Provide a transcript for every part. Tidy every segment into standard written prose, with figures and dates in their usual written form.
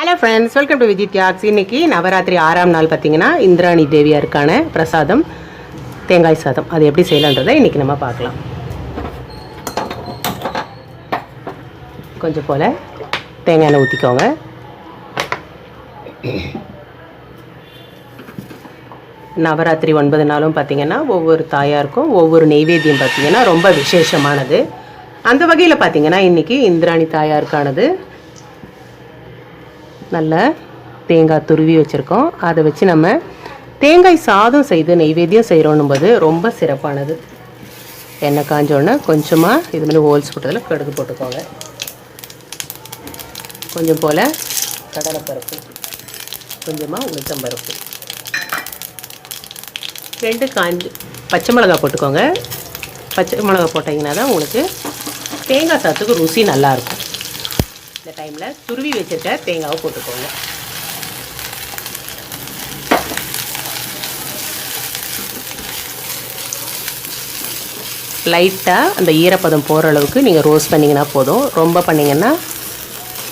Hello friends, welcome to Vijay talks. இன்றைக்கி நவராத்திரி 6ஆம் நாள் பார்த்திங்கன்னா இந்திராணி தேவியாருக்கான பிரசாதம் தேங்காய் சாதம். அது எப்படி செய்யலான்றதை இன்றைக்கி நம்ம பார்க்கலாம். கொஞ்சம் போல் தேங்காய் எண்ணெய் ஊற்றிக்கோங்க. நவராத்திரி 9 நாளும் பார்த்திங்கன்னா ஒவ்வொரு தாயாருக்கும் ஒவ்வொரு நெய்வேத்தியம் பார்த்திங்கன்னா ரொம்ப விசேஷமானது. அந்த வகையில் பார்த்திங்கன்னா இன்றைக்கி இந்திராணி தாயாருக்கானது நல்ல தேங்காய் துருவி வச்சுருக்கோம். அதை வச்சு நம்ம தேங்காய் சாதம் செய்து நெய்வேத்தியம் செய்கிறோன்னும் போது ரொம்ப சிறப்பானது. எண்ணெய் காஞ்சோடனே கொஞ்சமாக இது மாதிரி ஹோல்ஸ் போட்டதில் கடுகு போட்டுக்கோங்க. கொஞ்சம் போல் கடலைப்பருப்பு, கொஞ்சமாக உளுத்தம்பருப்பு, 2 பச்சை மிளகாய் போட்டுக்கோங்க. பச்சை மிளகாய் போட்டிங்கன்னா தான் உங்களுக்கு தேங்காய் சாதத்துக்கு ருசி நல்லாயிருக்கும். இந்த டைமில் துருவி வச்சுருக்க தேங்காவை போட்டுக்கோங்க. லைட்டாக அந்த ஈரப்பதம் போகிற அளவுக்கு நீங்கள் ரோஸ்ட் பண்ணிங்கன்னா போதும். ரொம்ப பண்ணிங்கன்னா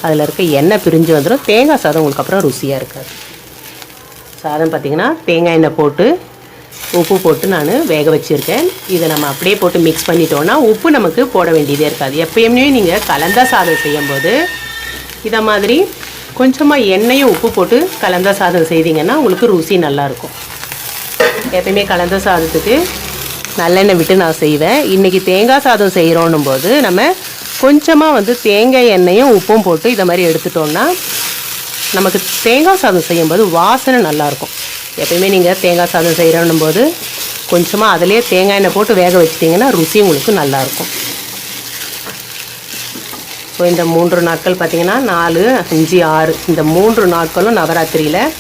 அதில் இருக்க எண்ணெய் பிரிஞ்சு வந்துடும். தேங்காய் சாதம் உங்களுக்கு அப்புறம் ருசியாக இருக்காது. சாதம் பார்த்திங்கன்னா தேங்காய் எண்ணெய் போட்டு உப்பு போட்டு நான் வேக வச்சுருக்கேன். இதை நம்ம அப்படியே போட்டு மிக்ஸ் பண்ணிட்டோன்னா உப்பு நமக்கு போட வேண்டியதே இருக்காது. எப்பயுமே நீங்கள் கலந்த சாதம் செய்யும்போது இதை மாதிரி கொஞ்சமாக எண்ணெயும் உப்பு போட்டு கலந்த சாதம் செய்தீங்கன்னா உங்களுக்கு ருசி நல்லாயிருக்கும். எப்பயுமே கலந்த சாதத்துக்கு நல்லெண்ணெய் விட்டு நான் செய்வேன். இன்றைக்கி தேங்காய் சாதம் செய்கிறோன்னும் போது நம்ம கொஞ்சமாக தேங்காய் எண்ணெயும் உப்பும் போட்டு இதை மாதிரி எடுத்துட்டோம்னா நமக்கு தேங்காய் சாதம் செய்யும்போது வாசனை நல்லாயிருக்கும். எப்பயுமே நீங்கள் தேங்காய் சாதம் செய்கிறோன்னும் போது கொஞ்சமாக அதிலே தேங்காய் எண்ணெய் போட்டு வேக வச்சிட்டிங்கன்னா ருசி உங்களுக்கு நல்லாயிருக்கும். ஸோ இந்த 3 நாட்கள் பார்த்திங்கன்னா 4, 5, 6 இந்த 3 நாட்களும் நவராத்திரியில்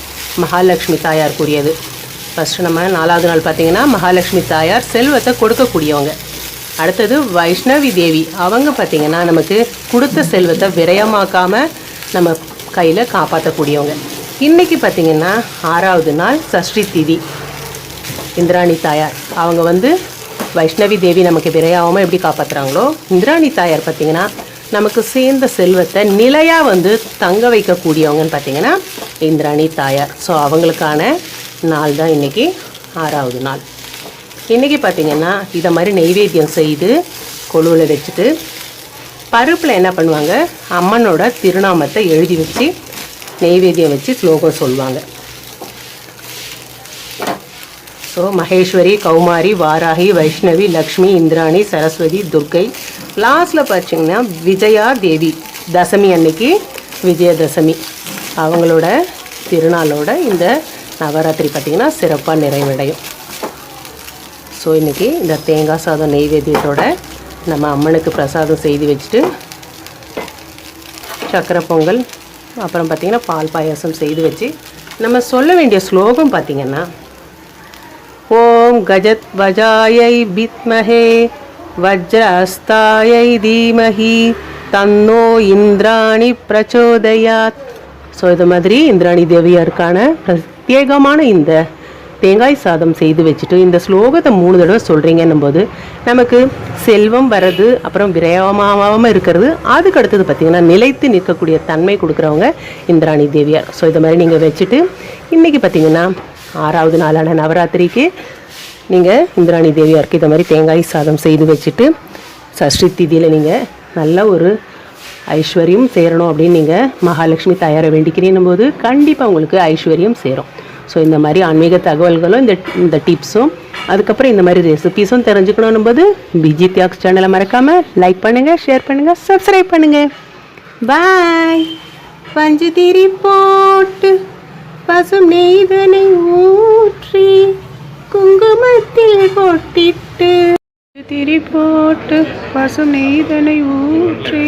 மகாலட்சுமி தாயாருக்குரியது. ஃபஸ்ட்டு நம்ம 4ஆவது நாள் பார்த்திங்கன்னா மகாலட்சுமி தாயார் செல்வத்தை கொடுக்கக்கூடியவங்க. அடுத்தது வைஷ்ணவி தேவி, அவங்க பார்த்திங்கன்னா நமக்கு கொடுத்த செல்வத்தை விரயமாக்காமல் நம்ம கையில் காப்பாற்றக்கூடியவங்க. இன்றைக்கி பார்த்திங்கன்னா 6ஆவது நாள் சஷ்டி திதி. இந்திராணி தாயார் அவங்க வைஷ்ணவி தேவி நமக்கு விரையாகாமல் எப்படி காப்பாற்றுறாங்களோ, இந்திராணி தாயார் பார்த்திங்கன்னா நமக்கு சேர்ந்த செல்வத்தை நிலையாக தங்க வைக்கக்கூடியவங்கன்னு பார்த்திங்கன்னா இந்திராணி தாயார். ஸோ அவங்களுக்கான நாள் தான் இன்றைக்கி 6ஆவது நாள். இன்றைக்கி பார்த்திங்கன்னா இதை மாதிரி நெய்வேத்தியம் செய்து கொலுவில் வச்சுட்டு பருப்பில் என்ன பண்ணுவாங்க, அம்மனோட திருநாமத்தை எழுதி வச்சு நெய்வேத்தியம் வச்சு ஸ்லோகம் சொல்லுவாங்க. ஸோ மகேஸ்வரி, கௌமாரி, வாராகி, வைஷ்ணவி, லக்ஷ்மி, இந்திராணி, சரஸ்வதி, துர்கை, லாஸ்ட்டில் பார்த்தீங்கன்னா விஜயா தேவி. தசமி அன்னைக்கு விஜயதசமி அவங்களோட திருநாளோட இந்த நவராத்திரி பார்த்திங்கன்னா சிறப்பாக நிறைவடையும். ஸோ இன்றைக்கி இந்த தேங்காய் சாதம் நெய்வேத்தியத்தோட நம்ம அம்மனுக்கு பிரசாதம் செய்து வச்சுட்டு சக்கரை பொங்கல் அப்புறம் பார்த்திங்கன்னா பால் பாயாசம் செய்து வச்சு நம்ம சொல்ல வேண்டிய ஸ்லோகம் பார்த்திங்கன்னா, ஓம் கஜத் வஜாயை வித்மஹே வஜ்ரஸ்தாயை தீமஹி தன்னோ இந்திராணி பிரச்சோதயாத். ஸோ இது மாதிரி இந்திராணி தேவியாருக்கான பிரத்யேகமான இந்த தேங்காய் சாதம் செய்து வச்சுட்டு இந்த ஸ்லோகத்தை 3 தடவை சொல்கிறீங்கன்னும் போது நமக்கு செல்வம் வர்றது, அப்புறம் விரயமாகாமல் இருக்கிறது, அதுக்கு அடுத்தது பார்த்திங்கன்னா நிலைத்து நிற்கக்கூடிய தன்மை கொடுக்குறவங்க இந்திராணி தேவியார். ஸோ இதை மாதிரி நீங்கள் வச்சுட்டு இன்றைக்கி பார்த்திங்கன்னா 6ஆவது நாளான நவராத்திரிக்கு நீங்கள் இந்திராணி தேவியாருக்கு இதை மாதிரி தேங்காய் சாதம் செய்து வச்சுட்டு சஷ்டி திதியில் நீங்கள் நல்ல ஒரு ஐஸ்வர்யம் சேரணும் அப்படின்னு நீங்கள் மகாலட்சுமி தாயாரை வேண்டிக்கிறீன்னும் போது கண்டிப்பாக உங்களுக்கு ஐஸ்வர்யம் சேரும். ஸோ இந்த மாதிரி ஆன்மீக தகவல்களும் இந்த டிப்ஸும் அதுக்கப்புறம் இந்த மாதிரி ரெசிபீஸும் தெரிஞ்சுக்கணும் போது விஜய் டாக்ஸ் சேனலை மறக்காமல் லைக் பண்ணுங்கள், ஷேர் பண்ணுங்கள், சப்ஸ்கிரைப் பண்ணுங்கள். பாய். பஞ்சு திரி போட்டு பசும் நெய்தனை ஊற்றி குங்குமத்தில் பொட்டிட்டு, திரி போட்டு பசும் நெய்தனை ஊற்றி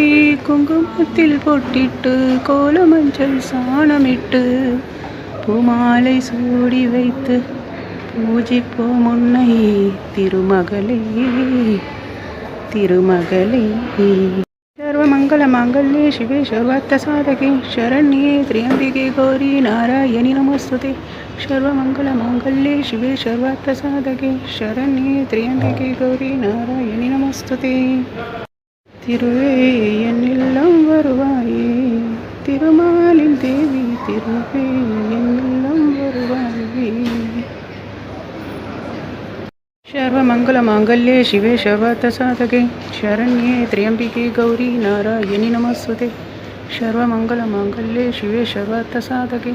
குங்குமத்தில் பொட்டிட்டு கோல மஞ்சள் சாணமிட்டு பூமாலை சூடி வைத்து பூஜிப்போம் உன்னை திருமகளே திருமகளே. சர்வமங்கல மாங்கல்யே சிவே சர்வார்த்த சாதகே சரண்யே त्र्यंबके गौरी नारायणि नमोस्तुते. सर्वमंगल मांगल्ये शिवे सर्वार्थ साधके शरण्ये त्र्यंबके गौरी नारायणि नमोस्तुते. திருவே என் இல்லம் வருவாயே திருமாலின் தேவி திருவே என் இல்லம் வருவாயே. सर्वमङ्गलमाङ्गल्ये शिवे सर्वार्थसाधके शरण्ये त्र्यम्बिके गौरी नारायणि नमस्तुते. सर्वमङ्गलमाङ्गल्ये शिवे सर्वार्थसाधके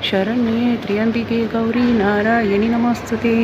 शरण्ये त्र्यम्बिके गौरी नारायणि नमस्तुते.